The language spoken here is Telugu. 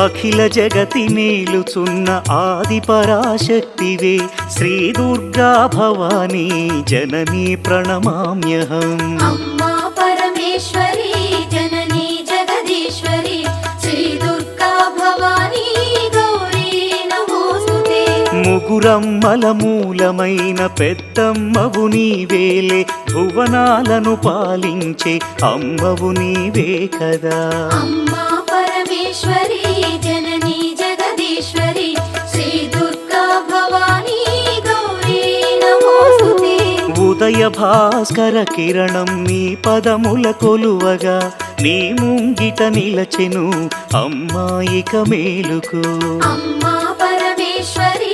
అఖిల జగతి నేలుచున్న ఆది పరాశక్తివే శ్రీ దుర్గా భవానీ జననీ ప్రణమామ్యహం అమ్మా పరమేశ్వరి జననీ జగదీశ్వరి శ్రీ దుర్గా భవానీ గౌరీ నమోస్తుతే ముగురమ్మల మూలమైన పెద్దమ్మవు నీవేలే భువనాలను పాలించే అమ్మవు నీవే కదా అమ్మా పరమేశ్వరి జననీ జగదీశ్వరి శ్రీ దుర్గా భవానీ గౌరీ నమోస్తుతే ఉదయ భాస్కర కిరణం నీ పదముల కొలువగా నీ ముంగిట నిలచెను అమ్మాయిక మేలుకు అమ్మా పరమేశ్వరి